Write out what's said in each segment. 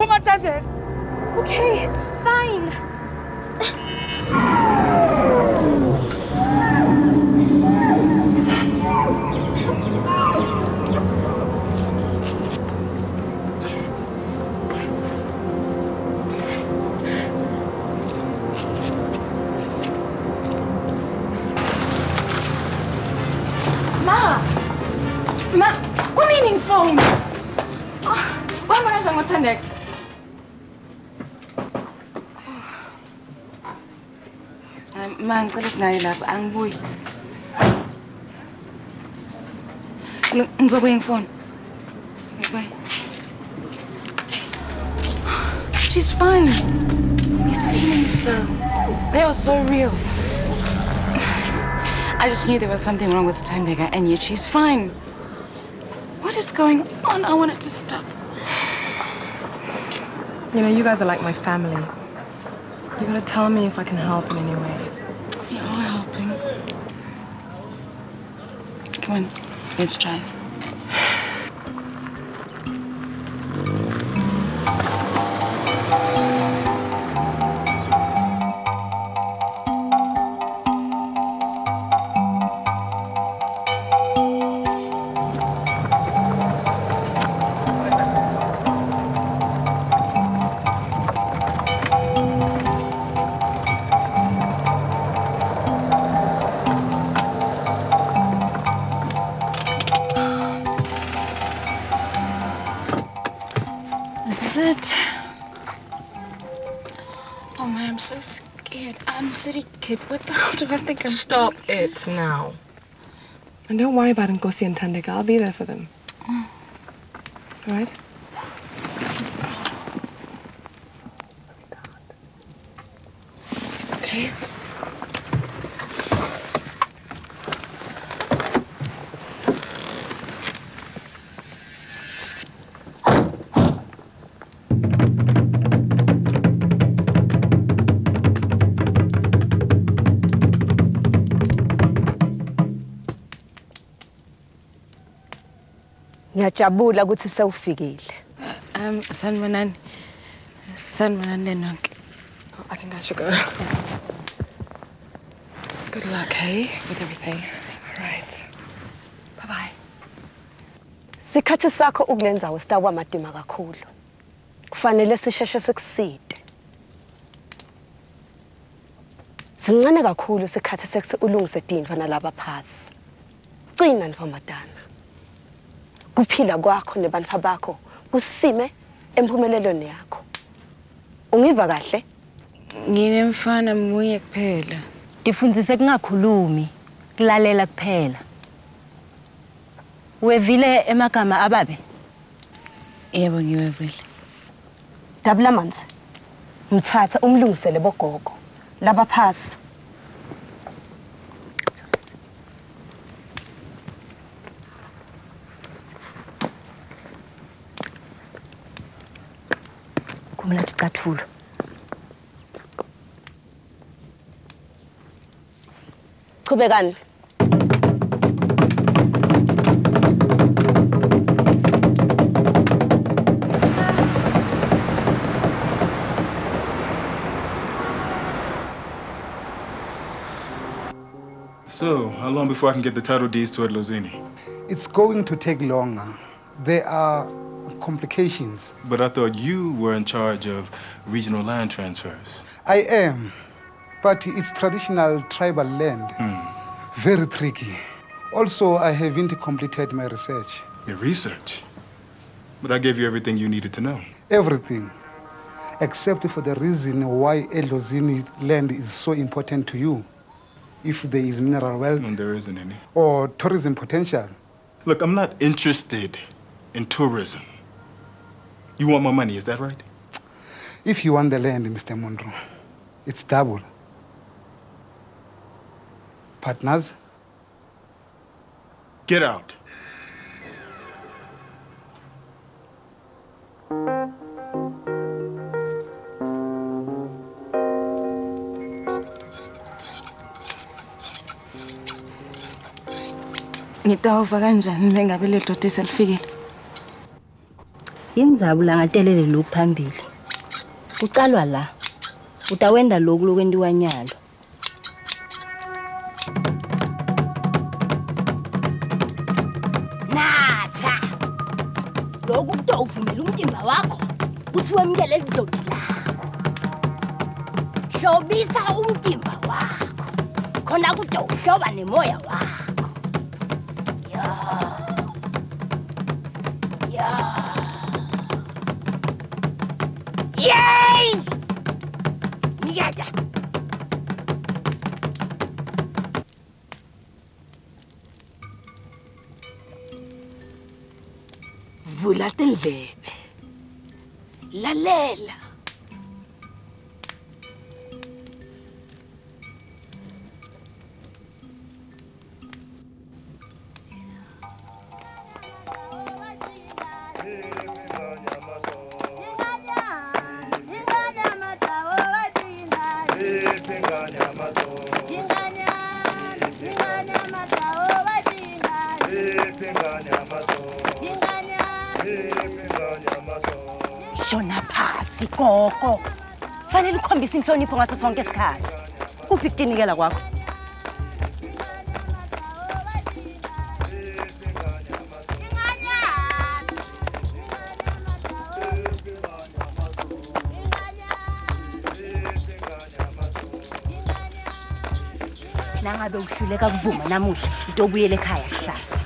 Okay, fine. Ma, kunini phone? Kuhamba kanjani ngoThandeka? Ma, ngicela singayi lapha, angibuyi. Ngizobuya ngifone. Bye. She's fine. These feelings, though, they are so real. I just knew there was something wrong with Thandeka, and yet she's fine. What is going on? I want it to stop. You know, you guys are like my family. You gotta tell me if I can help in any way. You are helping. Come on, let's drive. This is it. Oh my, I'm so scared. I'm a city kid. What the hell do I think I'm Stop it now. And don't worry about Nkosi and Thandeka. I'll be there for them. All right? Okay. Ngiyajabula ukuthi sewufikile. Sanibonani. Sanibonani nonke. I think I should go. Good luck, hey, with everything. All right. Bye-bye. Sikhathi sakho ukulenzawo sitawa madima kakhulu. Kufanele sisheshe sikuside. Sincane kakhulu sikhathi sekuthi ulungise Dindwa nalaba phasi. Cina ntombazana. Kuphila kwakho nebantwa bakho kusime emphumelelweni yakho. Ungiva kahle? Nginemfana munye kuphela. Tifundise kungakhulumi, kulalela kuphela. Wevile emagama ababe? Yebo ngiwevile. Dabula manzi. Mthatha umlungisele bogogo. Laba phasi. Kumela ticatfulo. Chubekani. So, how long before I can get the title deeds to Lozini? It's going to take longer. There are complications. But I thought you were in charge of regional land transfers. I am, but it's traditional tribal land. Very tricky. Also, I haven't completed my research. Your research? But I gave you everything you needed to know. Everything, except for the reason why Edlozini land is so important to you. If there is mineral wealth. And there isn't any. Or tourism potential. Look, I'm not interested in tourism. You want my money, is that right? If you want the land, Mr. Monroe, it's double. Partners? Get out. Ngitawuva kanjani mengabe le doda selifikile? Indzabu langatelele lokhu phambili. Kuqalwa la. Utawenda lokhu lokwentiwa nyalo. Natha. Lokhu kutawuvumela umtimba wakho ukuthi wemukele lidlodi lakho. Hlobisa umtimba wakho. Khona kutawuhloba nemoya wakho. Yay! Nikada. Vula tindlebe. Lalela. Shona phasi gogo. Fanele ukhombisa inhlonipho ngaso sonke isikhathi. Kuphi ukudinikela kwakho? Nangabe uhluleka kuvuma namuhla, utobuyela ekhaya kusasa.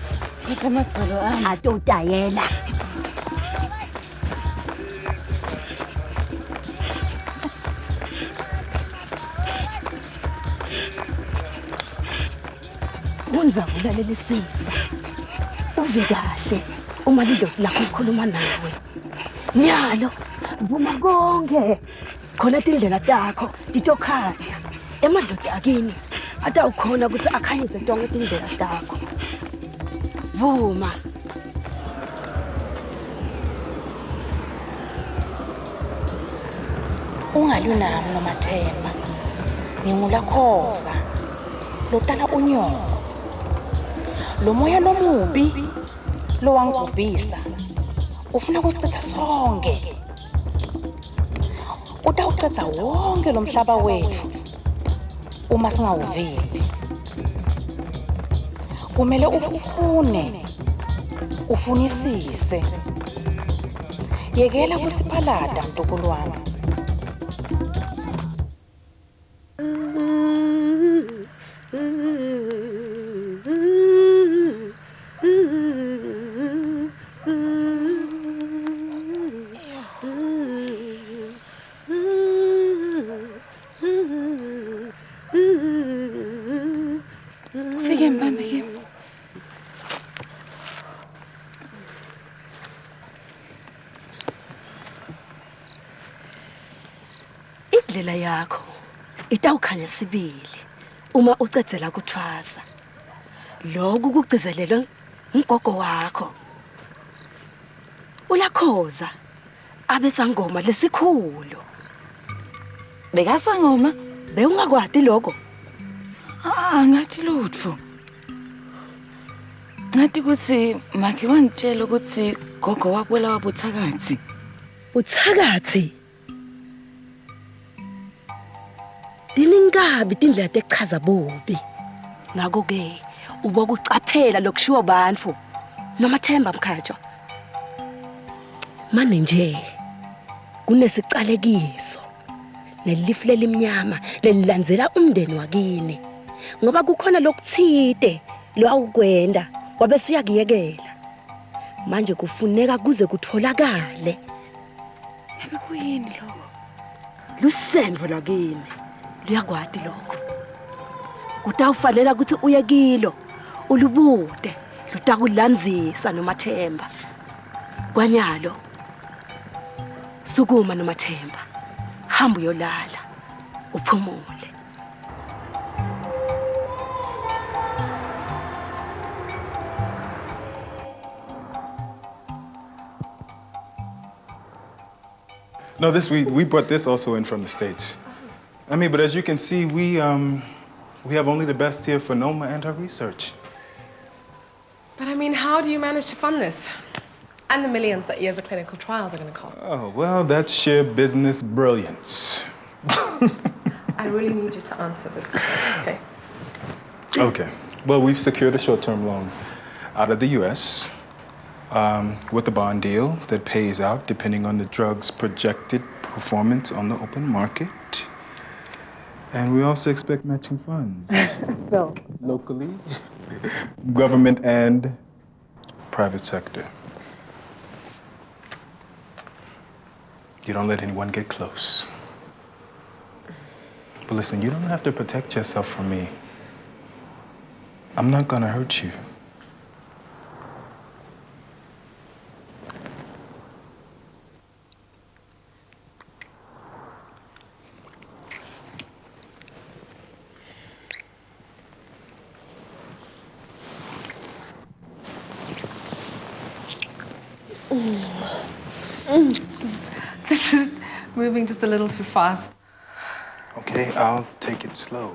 Kodwa Magzolo ami. Atotayela. Unza ulalela isisa. Uve kahle uma lidodi lakho likhuluma nawe. Nyalo, vuma konke. Khona tindlela takho titokhanya. Emadlodi akini atawukhona ukuthi akhanyise tonke tindlela takho. Vuma. Ungalunami noMathemba. Ngingulakhoza. Lotala unyoko. Lo moya lomubi lo wangubhisa. Ufuna kusicitha sonke. Utawucitha wonke lo mhlaba wethu. Uma singawuvimbi. Kumele ufune. Ufunisise. Yekela kusiphalada mntukulu wami. Indlela yakho itawukhanya sibili uma ucedzela kuthwasa. Lokhu kugcizelelwe umgogo wakho. Ulakhoza abesangoma lesikhulu. Bekasangoma Bewungakwati lokho. ngathi lutho. Ngathi kuthi makhe wangitshela ukuthi gogo wabulela wabuthakathi. Uthakathi. Diningabi tindlela tekuchaza bobi. Ngako ke ubokucaphela lokushiwo bantfu noMathemba Mkhatshwa. Manje nje kunesicalekiso nelifu lelimnyama lelilandzela umndeni wakini ngoba kukhona lokuthide lwawukwenda kwabese uyakiyekela. Manje kufuneka kuze kutholakale. Ngabe kuyini lokho? Lusemvo lakini. Luyakwati lokho. Kutawufanele ukuthi uye kilo ulubude lutakulandzisa noMathemba. Kwanyalo sukuma noMathemba. Hamba uyolala uphumule. No, we brought this also in from the States. I mean, but as you can see, we have only the best here for Noma and her research. But I mean, how do you manage to fund this? And the millions that years of clinical trials are going to cost. Oh, well, that's sheer business brilliance. I really need you to answer this, okay? Okay. Well, we've secured a short-term loan out of the U.S. With a bond deal that pays out depending on the drug's projected performance on the open market. And we also expect matching funds. Phil. Locally, government, and private sector. You don't let anyone get close. But listen, you don't have to protect yourself from me. I'm not gonna hurt you. This is moving just a little too fast. Okay, I'll take it slow.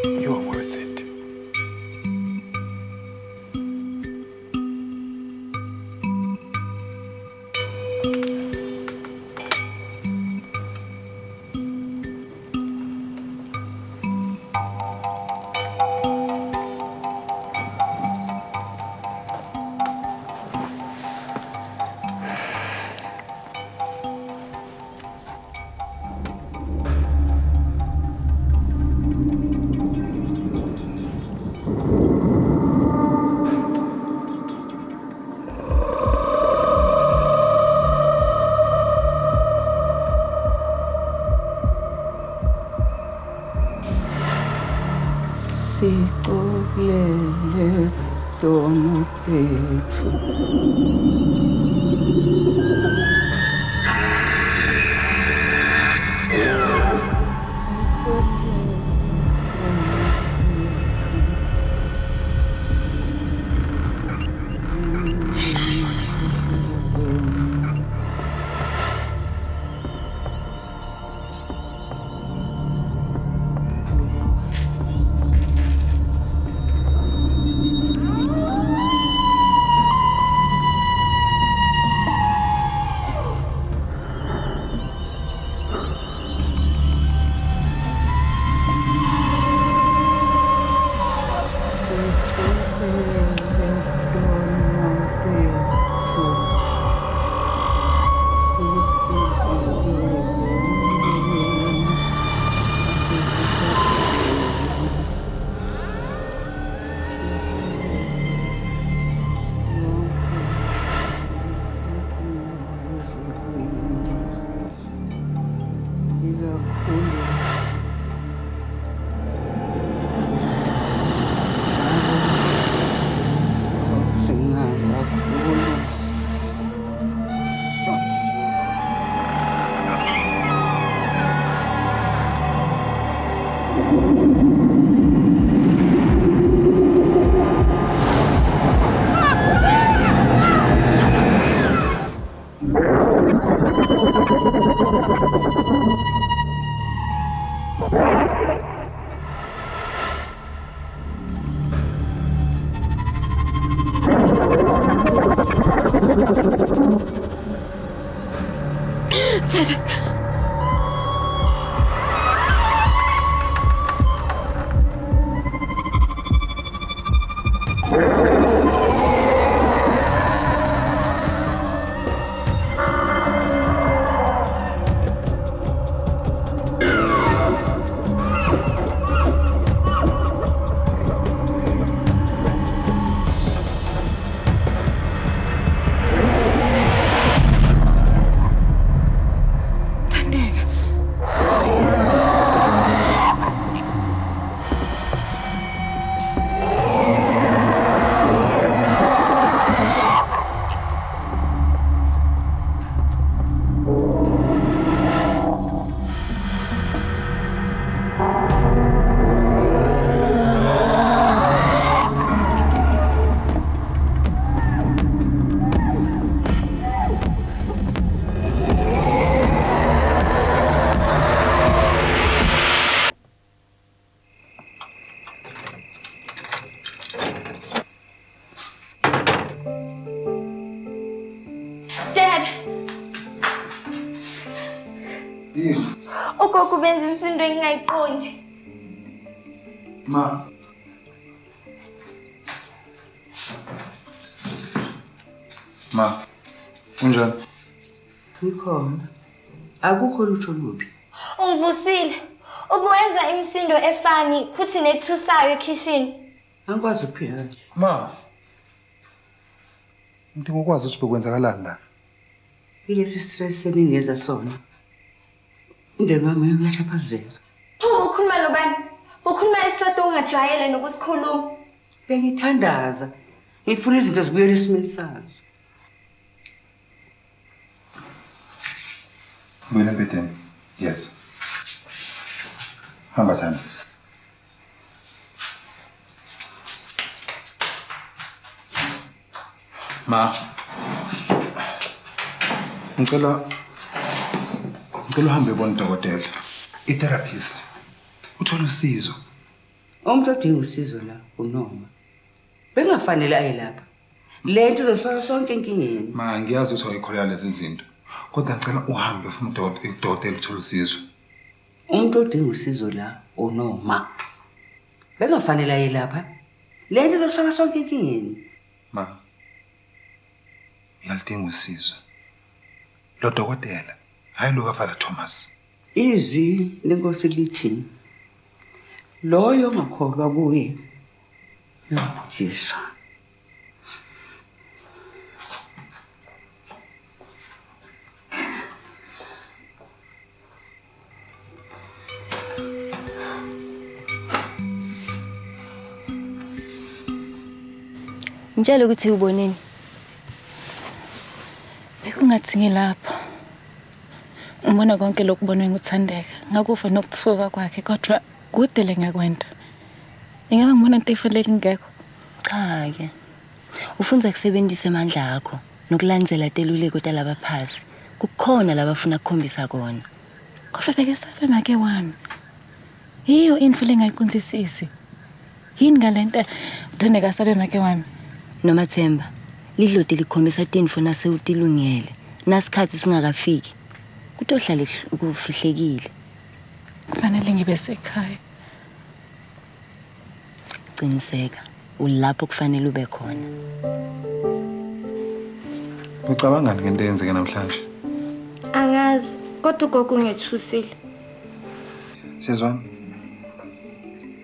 You're worth it. Sikulele dono pethu. Ugogo benza imisindo engingayiqondi. Ma. Ma. Unjani? Ngikhona. Akukho lutho lubi. Ungivusile. Ubuwenza imisindo efani futhi nethusayo ekitchen. Angikwazi ukuphila kanje. Ma. Ngidinga ukwazi ukuthi bekwenzakalani la. Ilesi stress seningeza sona. Indeni wami uyahlaphazeka. Pho ukhuluma nobani? Ukhuluma isonto ungajwayele nokusikhuluma. Bengithandaza. Ngifuna izinto zibuyele esimeni sazo. Buyela embedeni. Yes. Hamba sana. Ma. Ngicela uhambe ubone udokotela. I-therapist. Uthola usizo. Umuntu odinga usizo la uNoma. Bengafanele aye lapha. Le nto izofaka sonke enkingeni. Ma, ngiyazi ukuthi awuyikholela lezi zinto. Kodwa ngicela uhambe ufune udokotela uthola usizo. Umuntu odinga usizo la uNoma. Bengafanele aye lapha. Le nto izofaka sonke enkingeni. Ma. Ngiyalidinga usizo. Lo dokotela hayi lo kaFather Thomas. Izwi lenkosi lithi loyo ngakholwa kuye uyabhujiswa. Ngitshela ukuthi uboneni. Bekungathi ngilapha. Ngibona konke lokubonwe nguthandeka. Ngakufa nokuthuka kwakhe kodwa kude lengakwenda. Ingaba ngibona into efanele ngekho. Cha ke. Ufunza kusebenzisa amandla akho nokulandzela teluleko talaba phasi. Kukhona labafuna ukukhombisa kona. Kodwa beke sabe make wami. Yiyo info lengayiqondsisisi. Yini ngalento uthandeka sabe make wami? Noma Themba, lidlodi likhombisa tinfo nase utilungele. Nasikhathi singakafiki. Kutohlale kufihlekile. Kufanele ngibe sekhaya. Qiniseka, ulapho kufanele ube khona. Ucabangani ngento eyenzeke namhlanje? Angazi, kodwa ugogo ngethusile. Sizwana?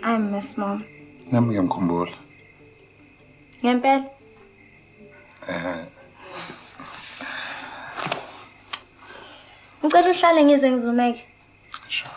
I miss mom. Nami ngiyamkhumbula. Ngempela. Ngicela uhlale ngize ngizumeke. Sure.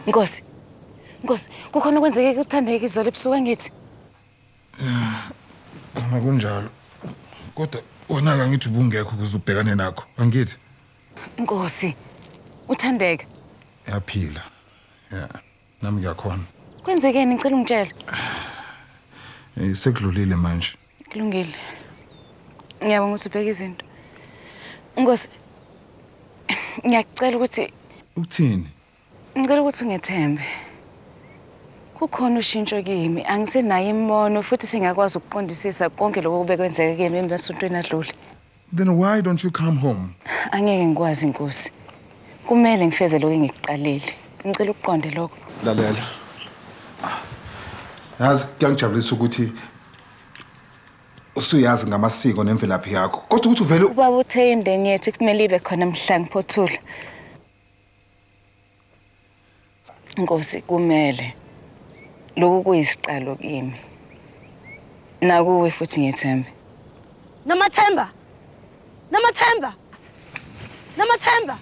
Nkosi. Nkosi, kukhona okwenzeke kuthandeke izolo ebusuku ngithi. Kunjalo. Kodwa wona ngithi ubungekho ukuze ubhekane nakho. Angithi? Nkosi. Uthandeka. Yaphila. Yeah. Nami ngiyakhona. Kwenzekeni ngicela ungitshele. Sekudlulile manje. Kulungile. Ngiyabonga ukuthi ubheka izinto. Nkosi. Ngiyacela ukuthi Ukuthini? ngicela ukuthi ungethembe. Kukhona ushintsho kimi, angisenayo imbono futhi singakwazi ukuqondisisa konke lokho kubekwenzeka kimi emasontweni adlule. Then why don't you come home? Angeke ngikwazi Nkosi. Kumele ngifeze lokho engikuqalile. Ngicela ukuqonde lokho. Lalela. Yazi kuyangijabulisa ukuthi usuyazi ngamasiko nemvelaphi yakho. Kodwa ukuthi uvele Ubaba uthe indeni yethu kumele ibe khona mhla ngiphothula. Nkosi kumele lokhu kuyisiqalo kimi. Nakuwe futhi ngiyethembe. Namathemba. Namathemba. Namathemba.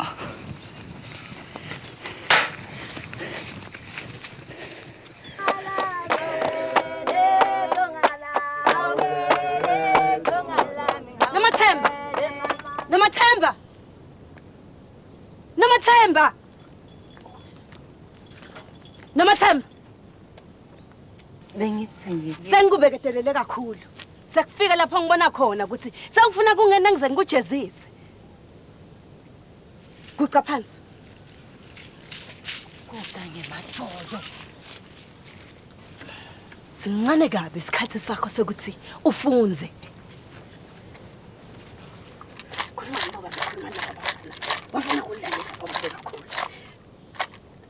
Nomathemba, Bengithi sengikubeketelele kakhulu. Sekufika lapho ngibona khona ukuthi sewufuna kungena ngizeni kujezise. Guca phansi. Kukanye matholo. Sincane kabi isikhathi sakho sokuthi ufunze. Bafuna ukulalela ngoba kakhulu.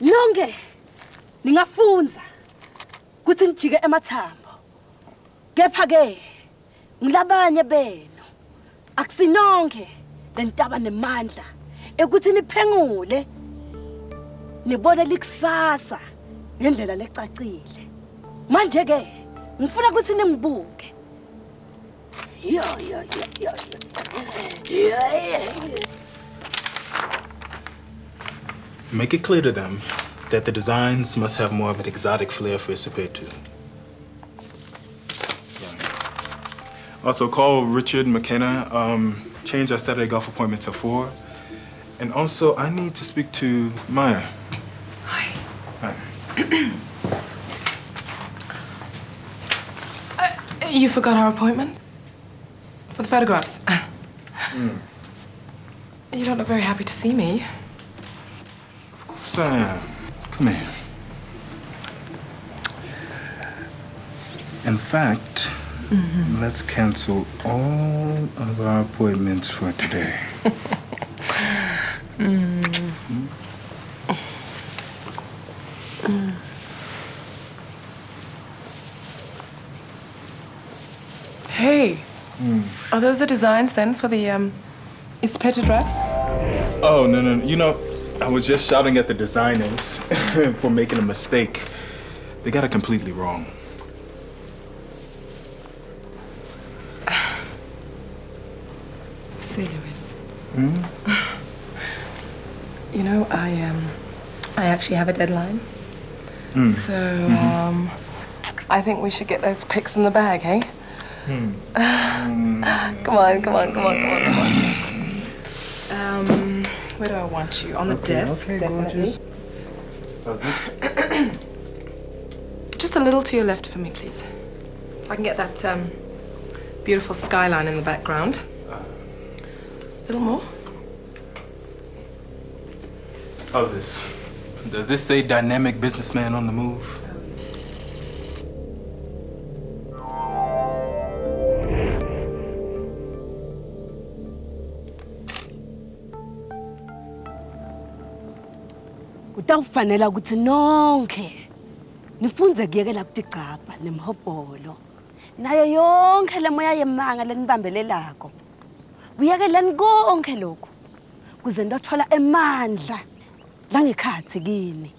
Nonke ningafunza ukuthi nijike emathambo. Kepha ke ngilabanye benu akusinonke lentaba nemandla ekuthi niphengule nibone likusasa ngendlela lecacile. Manje ke ngifuna ukuthi ningibuke. Yo. Make it clear to them that the designs must have more of an exotic flair for us to pay to. Also, call Richard McKenna. Change our Saturday golf appointment to 4. And also, I need to speak to Maya. Hi. Hi. You forgot our appointment? For the photographs? You don't look very happy to see me. Of course I am. Come here. In fact, let's cancel all of our appointments for today. Hey, are those the designs then for the Ispeter Drive? Oh, no. You know, I was just shouting at the designers for making a mistake. They got it completely wrong. Silly. You know, I actually have a deadline. So, I think we should get those pics in the bag, hey? Come on. Where do I want you? On the desk, okay, definitely. How's this? Just a little to your left for me, please. So I can get that beautiful skyline in the background. A little more. How's this? Does this say dynamic businessman on the move? Kutawufanela ukuthi nonke nifunze kuyekela kutigcaba nemhobholo nayo yonke lemoya yemanga lenibambelelako kuyekeleni konke lokho kuze ndothola emandla langekhathi kini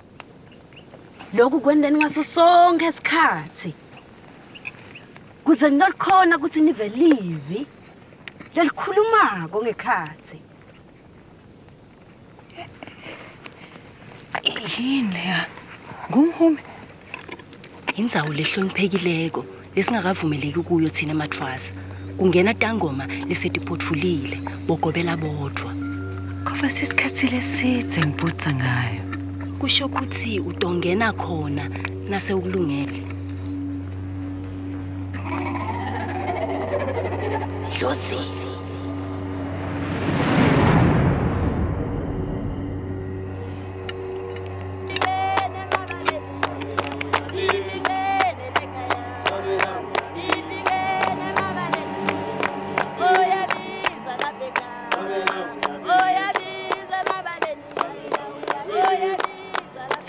lokhu kwendeni ngaso sonke isikhathi kuze ndokhona ukuthi nive livi lelikhulumako ngekhathi. yini ya? Ngumhumi. Indzawo lehloniphekileko lesingakavumeleki kuyo thina matrust. Kungena tangoma lesetiphotfulile bogobela bodwa. Ngoba sisikhathi lesidze ngibutsa ngayo. Kusho ukuthi utongena khona nase ukulungele. Dlozi.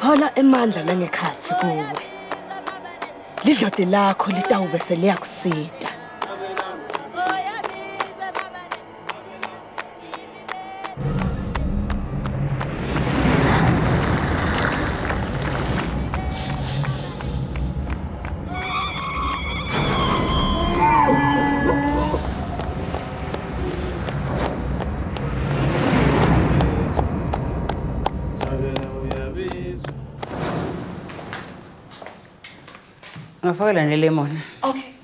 Hola emandla langekhathi kuwe. Lidlode lakho litawube seliyakusida. Ngafakela nelemon. Okay.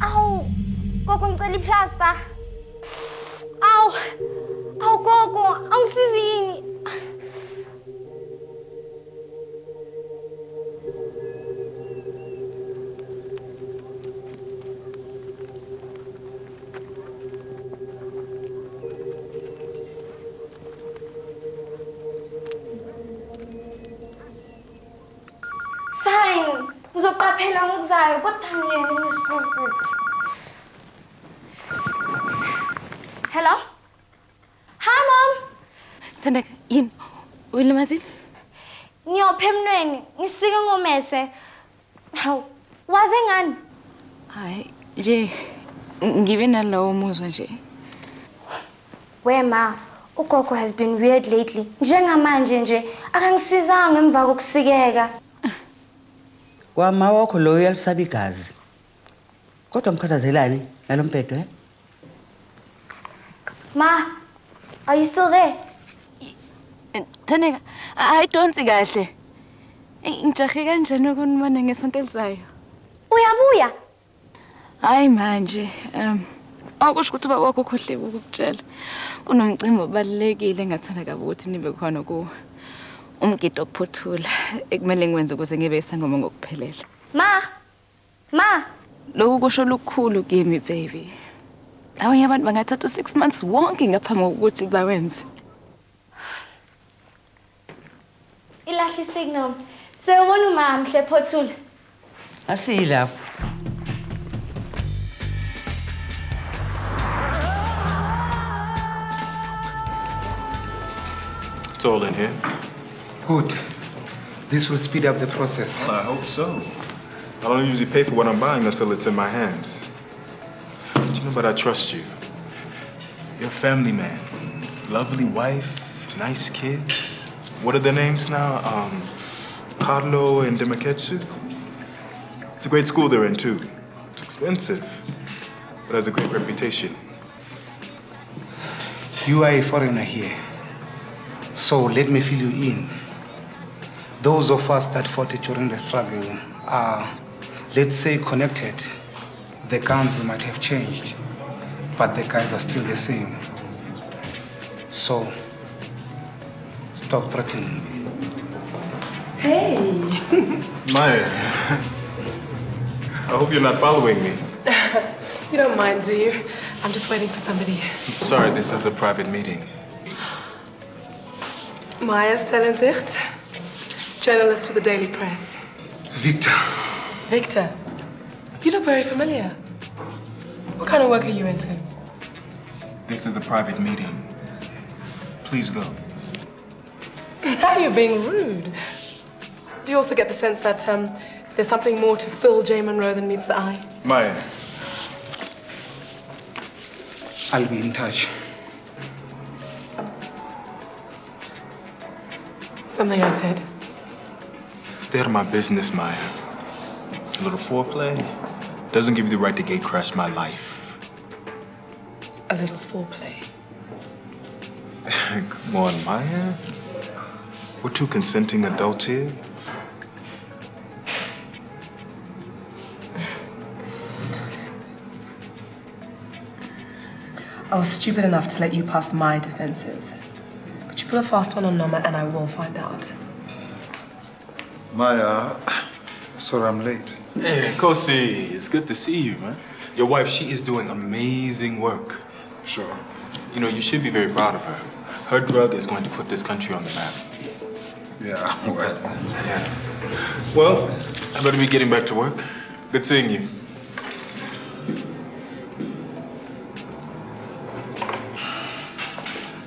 Au! Gogo ngicela iplaster. Au! Ngizoqaphela ngokuzayo kodwa ngiyena Miss Comfort. Hello? Hi Mom. Thandeka, yini? Uyilimazile? Ngiyopha emnweni, ngisike ngomese. Hawu, waze ngani? Hayi, nje ngibe nalowo muzwa nje. Wema, ugogo has been weird lately. Njengamanje nje akangisizanga emva kokusikeka. Kwama wakho lo uyalisaba igazi. Kodwa mkhathazelani ngalomphetho Ma, are you still there? Thandeka, ayidonsi kahle. Ngijahe kanjani ukunibona ngesonto elizayo? Uyabuya? Hayi manje, akusho ukuthi baba wakho ukhohliwe ukukutshela. Kunomcimbi obalulekile engathanda kabi ukuthi nibe khona kuwo. Umgido okuphothula ekumele ngiwenze ukuze ngibe isangoma ngokuphelela. Ma. Lokhu kusho lukhulu kimi baby. Abanye abantu bangathatha 6 months wonke ngaphambi kokuthi bawenze. Ilahli signal. Sewubona uma mhle phothula. Asiyilapho. It's all in here. Good. This will speed up the process. Well, I hope so. I don't usually pay for what I'm buying until it's in my hands. But I trust you. You're a family man. Lovely wife, nice kids. What are their names now? Carlo and Demaketsu. It's a great school they're in, too. It's expensive, but has a great reputation. You are a foreigner here, so let me fill you in. Those of us that fought during the struggle are, let's say, connected. The guns might have changed, but the guys are still the same. So, stop threatening me. Hey. Maya, I hope you're not following me. You don't mind, do you? I'm just waiting for somebody. Sorry, this is a private meeting. Maya Stellenzicht, journalist for the Daily Press. Victor. Victor, you look very familiar. What kind of work are you into? This is a private meeting. Please go. Now you're being rude. Do you also get the sense that there's something more to Phil J. Monroe than meets the eye? Maya. I'll be in touch. Something I said. Stay out of my business, Maya. A little foreplay doesn't give you the right to gate crash my life. A little foreplay. Come on, Maya. We're two consenting adults here. I was stupid enough to let you past my defenses. But you pull a fast one on Noma and I will find out. Maya, sorry I'm late. Hey, Kosi, it's good to see you, man. Your wife, she is doing amazing work. Sure. You know, you should be very proud of her. Her drug is going to put this country on the map. Yeah, well. Yeah. Well, I better be getting back to work. Good seeing you.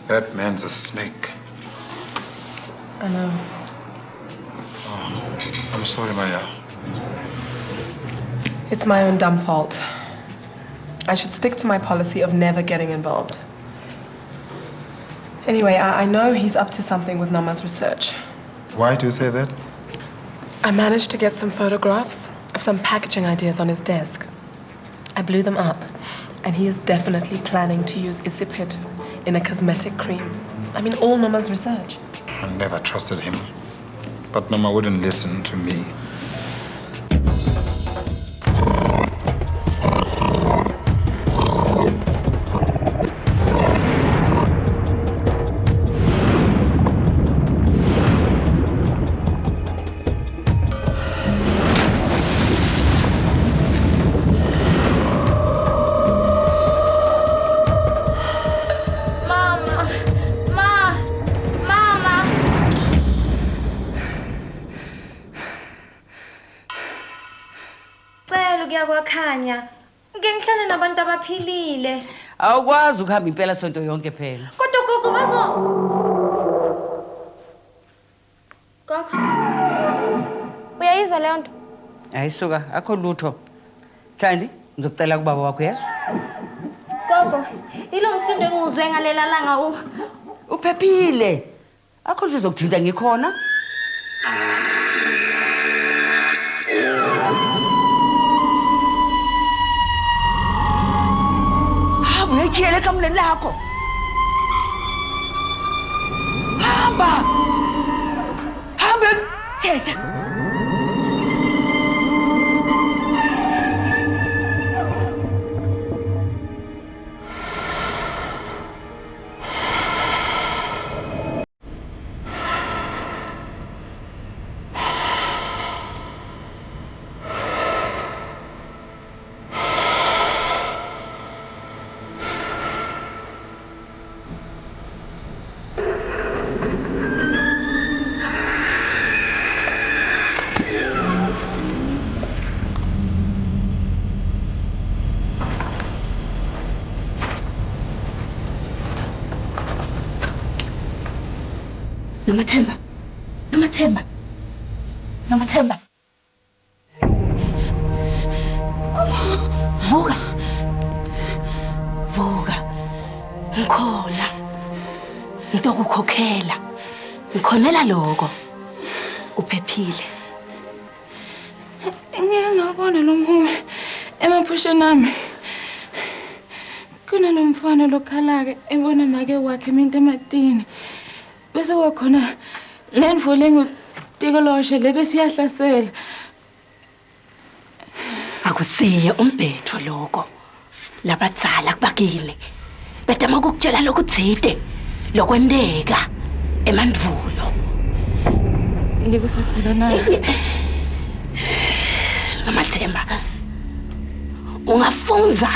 That man's a snake. I know. Oh, I'm sorry, Maya. It's my own dumb fault. I should stick to my policy of never getting involved. Anyway, I know he's up to something with Nama's research. Why do you say that? I managed to get some photographs of some packaging ideas on his desk. I blew them up, and he is definitely planning to use Isipid in a cosmetic cream. I mean, all Nama's research. I never trusted him. But Mama wouldn't listen to me. ekhaya kwakhanya. Ngeke ngihlale nabantu abaphilile. Awukwazi ukuhamba impela sonto yonke phela. Kodwa gogo Gogo. Uyayizwa leyo nto? Ayisuka, akho lutho. Thandi, ngizocela kubaba wakho yezwa. Gogo, ilo msindo engizwe ngalela langa Uphephile. Akho lutho zokuthinta ngikhona. Uyakhiyela ekamuleni lakho. Hamba. Shesha. Nomathemba. Vuka. Ngikhona. Ngitokukhokhela. Ngikhonela lokho. Uphephile. Ngeke ngabona nomhumi emaphusheni ami. Kunanomfana lokhala-ke ebona make wakhe iminto ematini. Bese kwakhona lendvole ngutikoloshe lebesiyahlasela. Akusiye umbhetho lokho. Labadzala kubakini. Bedama ukukutshela lokutsite lokwenteka emandvulo. Likusasela nayo. Nomathemba. Ungafunza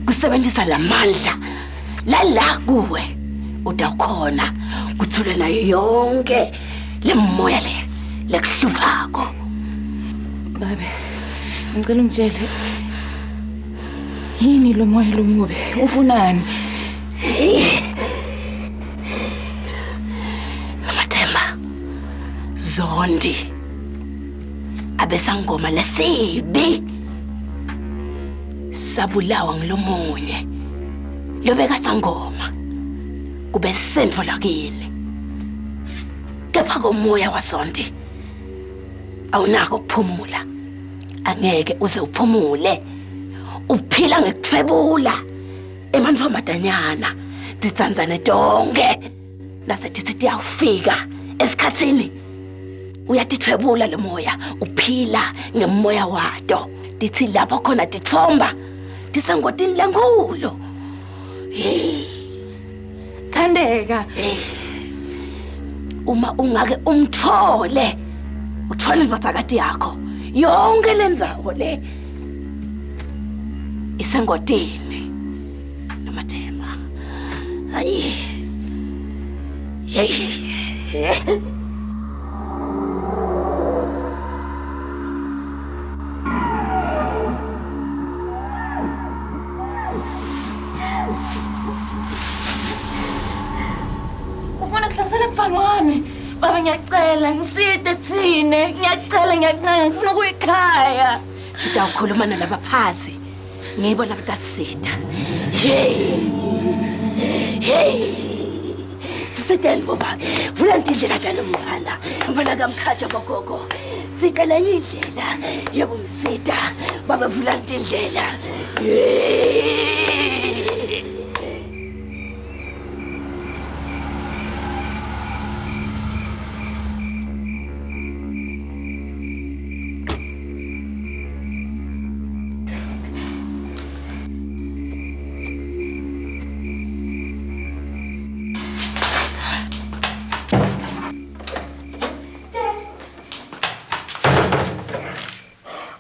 kusebenzisa lamandla la kuwe udakhona kuthule nayo yonke lemoya lekuhluphako. Babe, ngicela ungitshele yini lo moya lomubi ufunani? Nomathemba, Zondi abesangoma lesibi sabulawa ngilomunye lobeka sangoma kube sendvo lakini kepha komoya waSondi awunako ukuphumula. Angeke uze uphumule. Uphila ngekuthwebula emandla amadanyana titsandzane tonke nasethi sitiyafika esikhatsini uyatithwebula lo moya uphila ngemoya wato. Tithi lapho khona tithomba tisengotini lenkulu. Thandeka, uma ungake umthole uthole indodzakati yakho yonke lendzawo le isengotini. Nomathemba, hayi ufuna kuhlasela mfana wami. Baba ngiyacela ngisite tsine. Ngiyacela ngifuna kuyikhaya. Sitawukhuluma nalaba phansi. Ngiyibona batasita. Sisitele baba. Vula indlela tana mfana. Mfana kamkhatsha gogogo. Sicela indlela yokumsita. Baba vula indlela.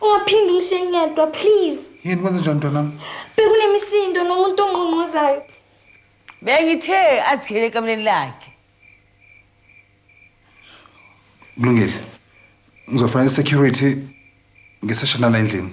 Ungaphindi ngishengedwa please. Yini kwenze njani ntwana? Bekunemisindo nomuntu ongqongqozayo. Bengithe azikhele ekamleni lakhe. Kulungile. Ngizofanele security ngiseshana la endlini.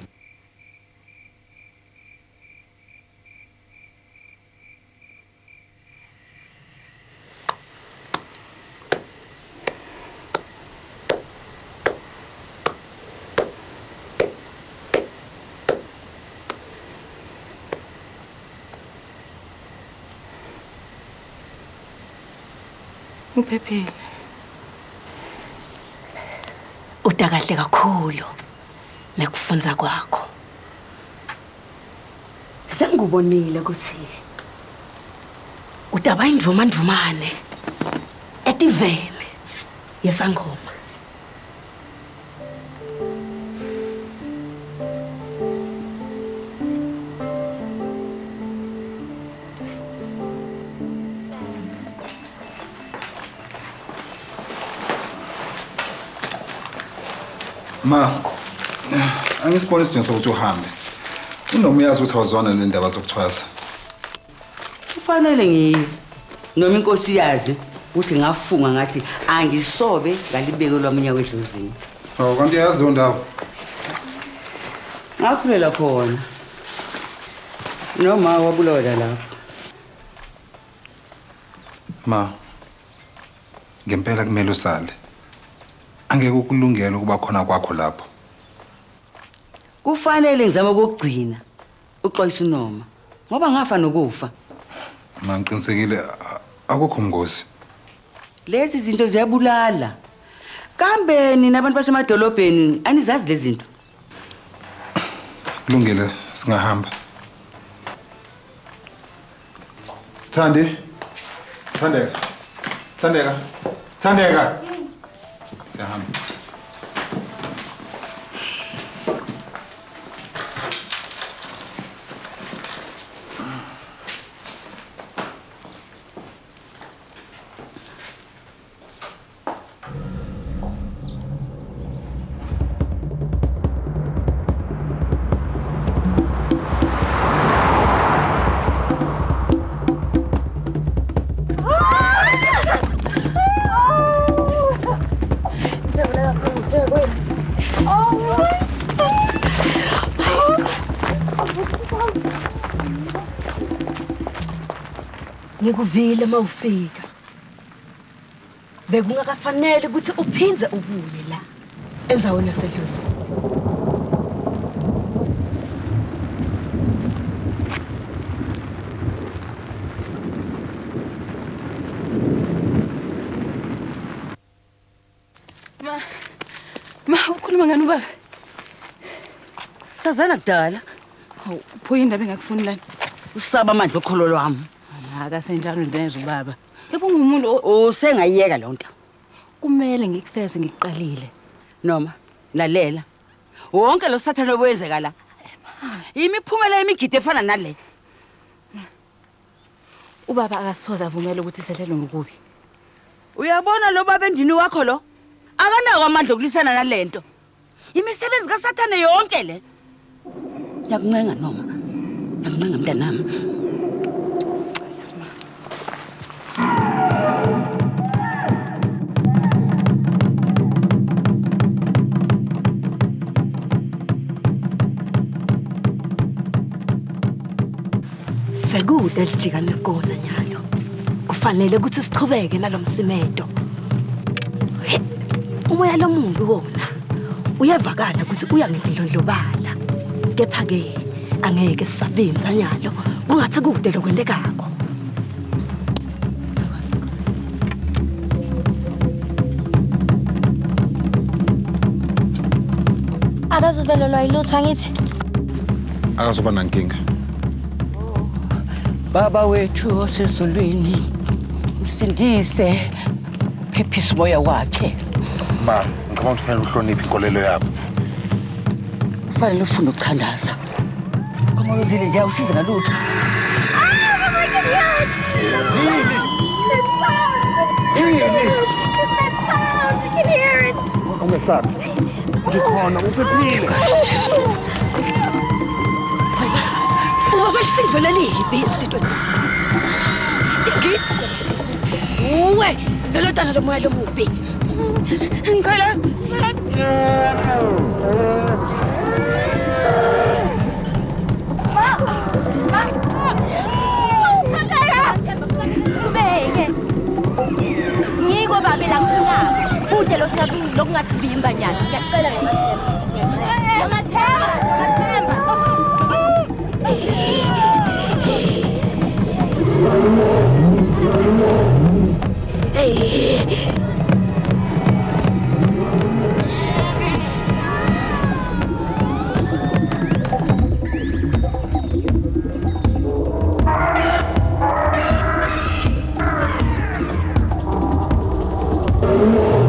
Uphephile. Udakahle kakhulu nekufunza kwakho. Sengubonile ukuthi udaba indvumandvumane etivene yesangoma. Ma, angisibona isidingo sokuthi uhambe. Unoma uyazi ukuthi awuzona le ndaba zokuthwasa. Kufanele ngiye. Noma inkosi yazi ukuthi ngafunga ngathi angisobe ngalibeko lwaminya wedluzini. Oh, kanti yazi leyo ndawo? Ngakhulela khona. Noma wabulawa lapho. Ma, ngempela kumele usale. Angeke ukulungela ukuba khona kwakho lapho. Kufanele ngizama ukugcina uxwayisa uNoma ngoba ngafa nokufa. Ma, ngiqinisekile akukho umngozi. Lezi zinto ziyabulala. Kambe nina abantu basemadolobheni anizazi lezi zinto? Kulungile singahamba. Thandi. Thandeka. Thandeka. Thandeka. Siyahamba. Ngikuvile mawufika. Bekungakafanele ukuthi uphindze ubuye la endzaweni yasedlozini. Ma, ukhuluma ngani ubaba? Sazana kudala. Hawu, pho indaba engakufuni lana. Usaba amandla okholo lwami. Akasenjalo ndenza ubaba. Kepha ungumuntu usengayiyeka lonto. Kumele ngikufeze ngikuqalile. Noma lalela. Wonke lo sathane oboyenzeka la. Imiphumela yemigidi efana nale. Ubaba akasoza avumela ukuthi isehlelwe ngokubi. Uyabona lo baba endini wakho lo? Akanako amandla okulisana nalento. Imisebenzi kaSathane yonke le. Yakuncenga noma. Yakuncenga mntanami. Sekude lijika nekona nyalo. Kufanele ukuthi sichubeke nalomsimedo. Umoya lomuntu wona uyavakala ukuthi uyangidlondlobala. Kepha ke angeke sisabenza nyalo kungathi kude lokwendekako. Akazuvelelwa yilutho angithi. Akazoba nankinga. Baba wethu osezulwini usindise phephisa umoya wakhe. Ma, ngicabanga ukuthi fanele uhloniphe inkolelo yabo. Kufanele ufune ukuthandaza. Uma uzile nje awusize ngalutho. Ungesabi. Ngikhona uphephile. Ubashifindlela libi isitweni. Ngithi uwe nelotana lomoya lomubi. Ngicela. Ngiko babe la ngifuna. Bude lokungasivimba nyalo. Ngiyacela ngamathemba. Hey. Yeah.